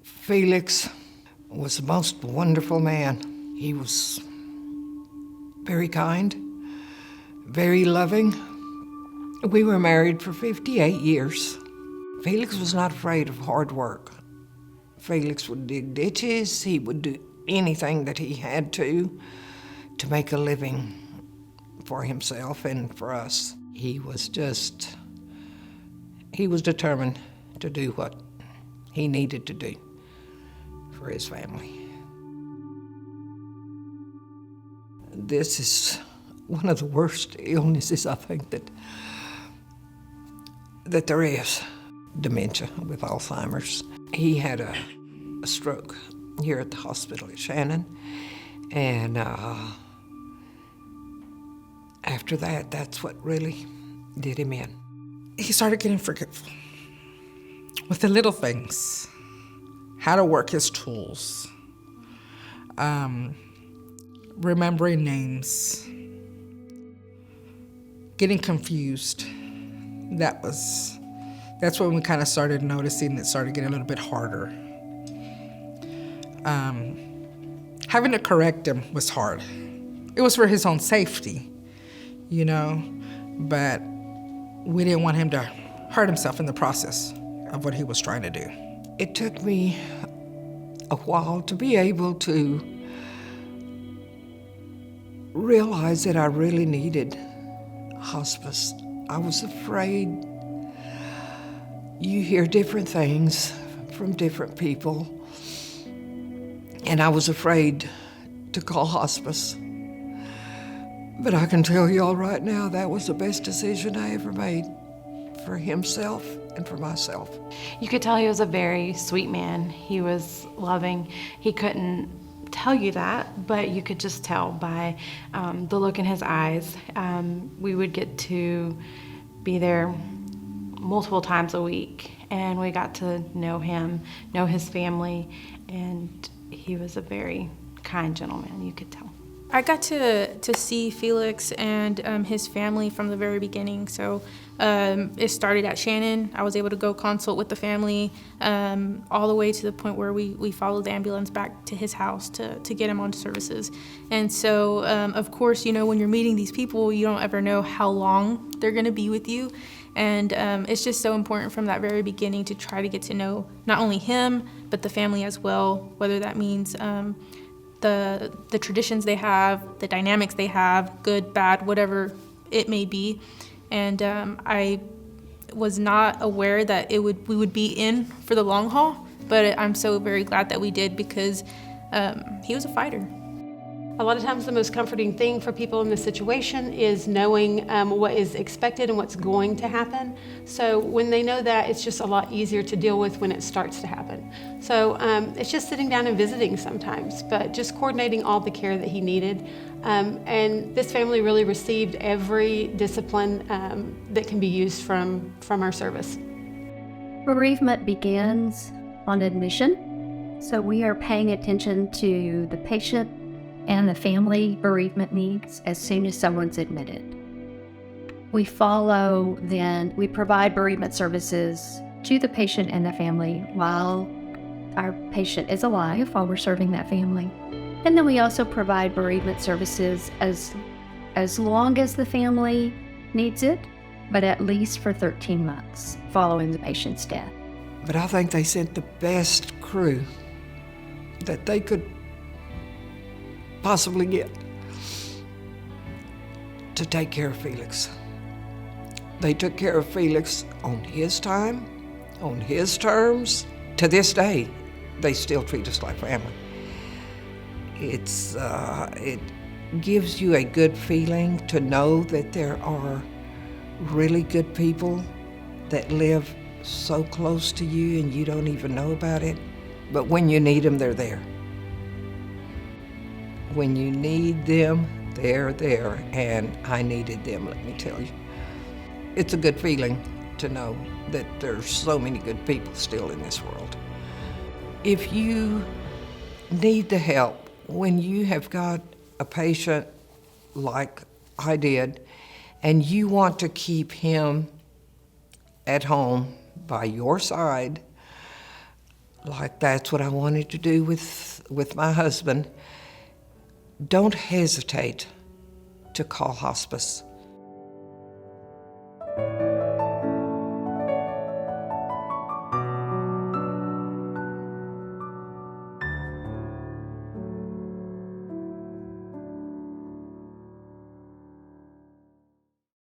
Felix was the most wonderful man. He was very kind, very loving. We were married for 58 years. Felix was not afraid of hard work. Felix would dig ditches. He would do anything that he had to make a living for himself and for us. He was determined to do what he needed to do for his family. This is one of the worst illnesses, I think, that there is. Dementia with Alzheimer's. He had a stroke here at the hospital at Shannon, and after that, that's what really did him in. He started getting forgetful with the little things, how to work his tools, remembering names, getting confused. That's when we kind of started noticing it started getting a little bit harder. Having to correct him was hard. It was for his own safety, but we didn't want him to hurt himself in the process of what he was trying to do. It took me a while to be able to realize that I really needed hospice. I was afraid. You hear different things from different people, and I was afraid to call hospice. But I can tell y'all right now, that was the best decision I ever made for himself and for myself. You could tell he was a very sweet man. He was loving. He couldn't tell you that, but you could just tell by the look in his eyes. We would get to be there multiple times a week, and we got to know him, know his family, and he was a very kind gentleman, you could tell. I got to see Felix and his family from the very beginning. So it started at Shannon. I was able to go consult with the family all the way to the point where we followed the ambulance back to his house to get him onto services. And so, of course, when you're meeting these people, you don't ever know how long they're going to be with you. And it's just so important from that very beginning to try to get to know not only him, but the family as well, whether that means the traditions they have, the dynamics they have, good, bad, whatever it may be. And I was not aware that we would be in for the long haul, but I'm so very glad that we did because he was a fighter. A lot of times the most comforting thing for people in this situation is knowing what is expected and what's going to happen. So when they know that, it's just a lot easier to deal with when it starts to happen. So it's just sitting down and visiting sometimes, but just coordinating all the care that he needed. And this family really received every discipline that can be used from our service. Bereavement begins on admission, so we are paying attention to the patient and the family bereavement needs as soon as someone's admitted. We provide bereavement services to the patient and the family while our patient is alive, while we're serving that family. And then we also provide bereavement services as long as the family needs it, but at least for 13 months following the patient's death. But I think they sent the best crew that they could possibly get to take care of Felix. They took care of Felix on his time, on his terms. To this day, they still treat us like family. It gives you a good feeling to know that there are really good people that live so close to you and you don't even know about it. But when you need them, they're there. When you need them, they're there, and I needed them, let me tell you. It's a good feeling to know that there's so many good people still in this world. If you need the help, when you have got a patient like I did, and you want to keep him at home by your side, like that's what I wanted to do with my husband, don't hesitate to call hospice.